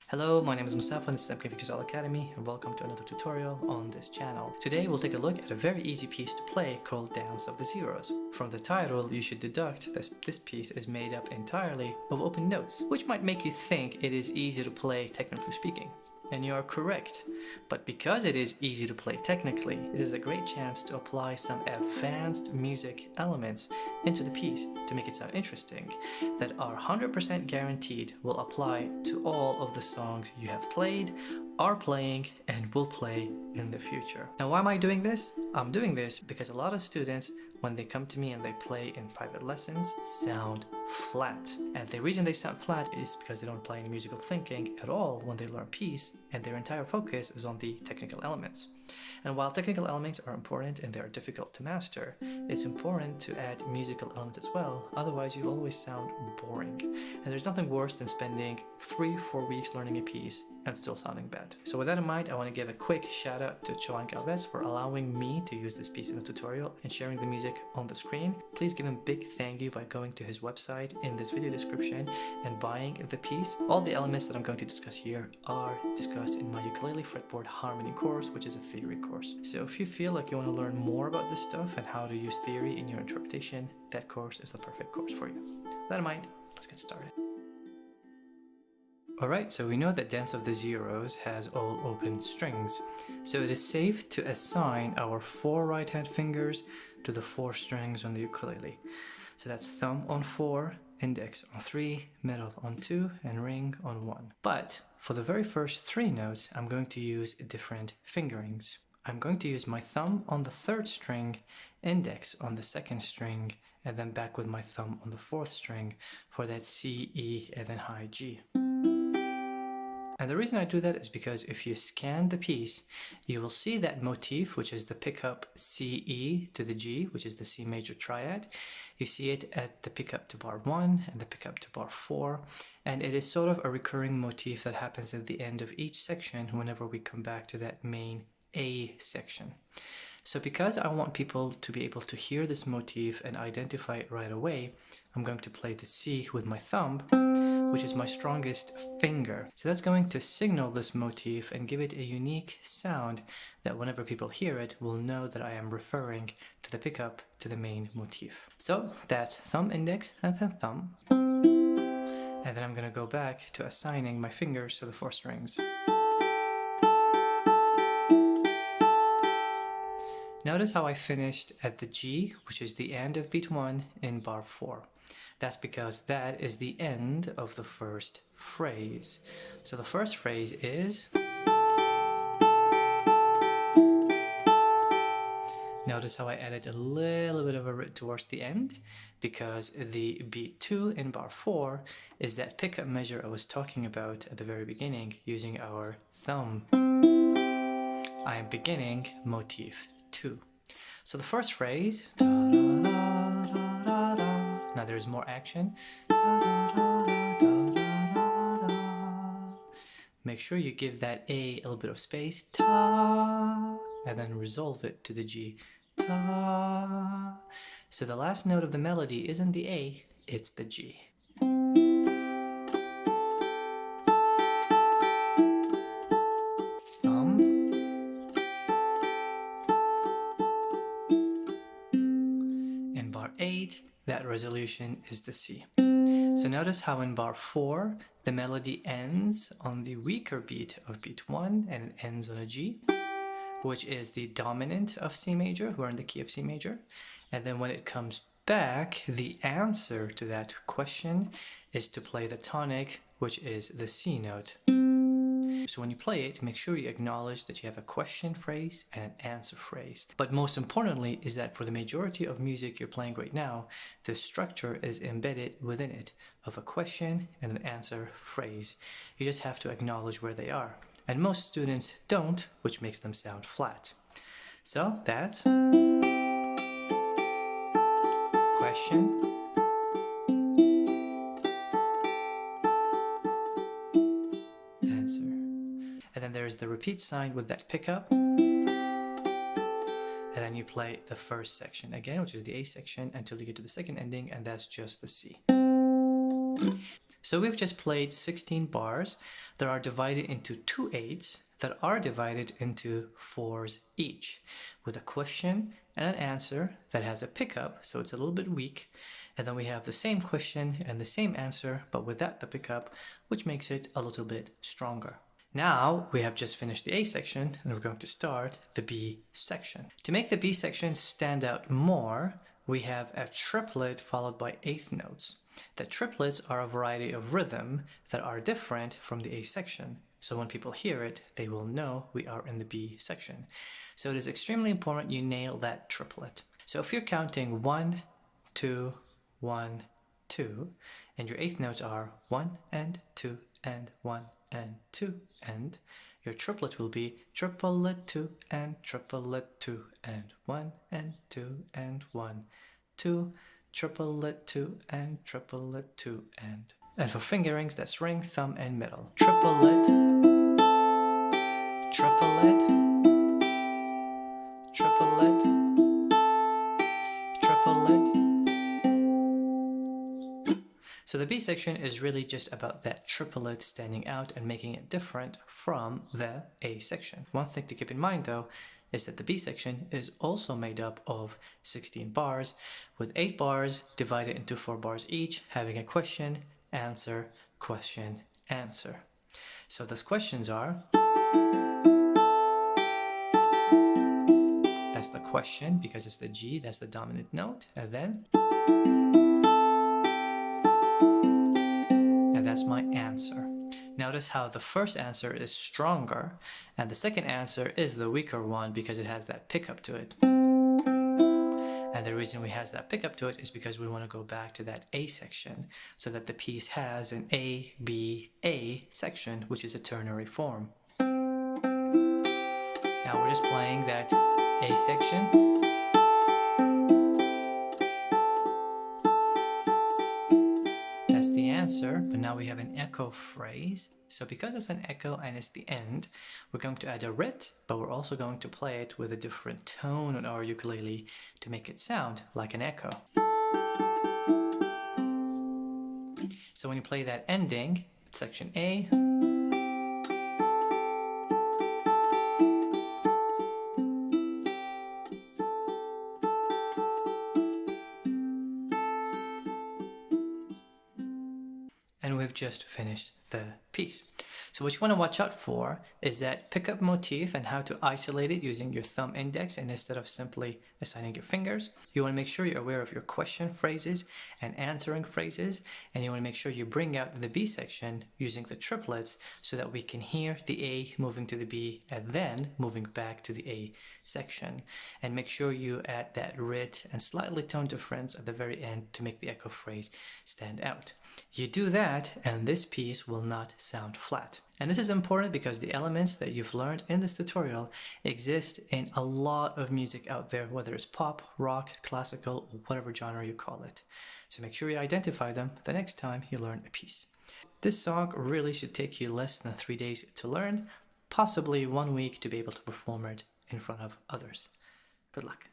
Hello, my name is Mustafa and this is Fingerstyle Academy, and welcome to another tutorial on this channel. Today we'll take a look at a very easy piece to play called Dance of the Zeros. From the title, you should deduct that this piece is made up entirely of open notes, which might make you think it is easy to play technically speaking. And you are correct, but because it is easy to play technically, it is a great chance to apply some advanced music elements into the piece to make it sound interesting, that are 100% guaranteed will apply to all of the songs you have played, are playing, and will play in the future. Now, why am I doing this? I'm doing this because a lot of students, when they come to me and they play in private lessons, sound flat. And the reason they sound flat is because they don't apply any musical thinking at all when they learn piece, and their entire focus is on the technical elements. And while technical elements are important and they are difficult to master, it's important to add musical elements as well, otherwise you always sound boring. And there's nothing worse than spending 3-4 weeks learning a piece and still sounding bad. So with that in mind, I want to give a quick shout out to Choan Galvez for allowing me to use this piece in the tutorial and sharing the music on the screen. Please give him a big thank you by going to his website in this video description and buying the piece. All the elements that I'm going to discuss here are discussed in my ukulele fretboard harmony course, which is a theory course. So if you feel like you want to learn more about this stuff and how to use theory in your interpretation, that course is the perfect course for you. With that in mind, let's get started. Alright, so we know that Dance of the Zeros has all open strings, so it is safe to assign our 4 right hand fingers to the 4 strings on the ukulele. So that's thumb on 4, index on 3, middle on 2, and ring on 1. But for the very first 3 notes, I'm going to use different fingerings. I'm going to use my thumb on the 3rd string, index on the 2nd string, and then back with my thumb on the 4th string for that C, E, and then high G. And the reason I do that is because if you scan the piece, you will see that motif, which is the pickup C, E to the G, which is the C major triad. You see it at the pickup to bar 1 and the pickup to bar 4. And it is sort of a recurring motif that happens at the end of each section whenever we come back to that main A section. So because I want people to be able to hear this motif and identify it right away, I'm going to play the C with my thumb, which is my strongest finger. So that's going to signal this motif and give it a unique sound that whenever people hear it, will know that I am referring to the pickup to the main motif. So that's thumb, index, and then thumb. And then I'm going to go back to assigning my fingers to the 4 strings. Notice how I finished at the G, which is the end of beat 1 in bar 4. That's because that is the end of the first phrase. So the first phrase is... Notice how I added a little bit of a rit towards the end, because the beat 2 in bar 4 is that pickup measure I was talking about at the very beginning using our thumb. I am beginning motif 2. So the first phrase, now there's more action. Make sure you give that A little bit of space, and then resolve it to the G. So the last note of the melody isn't the A, it's the G. Bar 8, that resolution is the C. So notice how in bar 4, the melody ends on the weaker beat of beat 1 and it ends on a G, which is the dominant of C major. We're in the key of C major. And then when it comes back, the answer to that question is to play the tonic, which is the C note. So when you play it, make sure you acknowledge that you have a question phrase and an answer phrase. But most importantly is that for the majority of music you're playing right now, the structure is embedded within it of a question and an answer phrase. You just have to acknowledge where they are. And most students don't, which makes them sound flat. So that's question, answer. And then there's the repeat sign with that pickup. And then you play the first section again, which is the A section, until you get to the second ending, and that's just the C. So we've just played 16 bars that are divided into 2 eighths that are divided into 4s each, with a question and an answer that has a pickup, so it's a little bit weak. And then we have the same question and the same answer, but without the pickup, which makes it a little bit stronger. Now we have just finished the A section and we're going to start the B section. To make the B section stand out more, we have a triplet followed by eighth notes. The triplets are a variety of rhythm that are different from the A section. So when people hear it, they will know we are in the B section. So it is extremely important you nail that triplet. So if you're counting 1, 2, 1, 2, and your eighth notes are 1 and 2 and 1 and 2, and your triplet will be triplet 2 and triplet 2 and 1 and 2 and 1, 2, triplet 2 and triplet 2 and for fingerings, that's ring, thumb, and middle. Triplet, triplet, triplet, triplet. So the B section is really just about that triplet standing out and making it different from the A section. One thing to keep in mind though is that the B section is also made up of 16 bars, with 8 bars divided into 4 bars each, having a question, answer, question, answer. So those questions are, that's the question because it's the G, that's the dominant note, and that's my answer. Notice how the first answer is stronger and the second answer is the weaker one because it has that pickup to it. And the reason we has that pickup to it is because we want to go back to that A section so that the piece has an A, B, A section, which is a ternary form. Now we're just playing that A section. That's the answer, but now we have an echo phrase. So because it's an echo and it's the end, we're going to add a rit, but we're also going to play it with a different tone on our ukulele to make it sound like an echo. So when you play that ending, it's section A, and we've just finished the piece. So what you want to watch out for is that pickup motif and how to isolate it using your thumb index and instead of simply assigning your fingers. You want to make sure you're aware of your question phrases and answering phrases, and you want to make sure you bring out the B section using the triplets so that we can hear the A moving to the B and then moving back to the A section. And make sure you add that rit and slightly tone difference at the very end to make the echo phrase stand out. You do that and this piece will not sound flat. And this is important because the elements that you've learned in this tutorial exist in a lot of music out there, whether it's pop, rock, classical, or whatever genre you call it. So make sure you identify them the next time you learn a piece. This song really should take you less than 3 days to learn, possibly 1 week to be able to perform it in front of others. Good luck.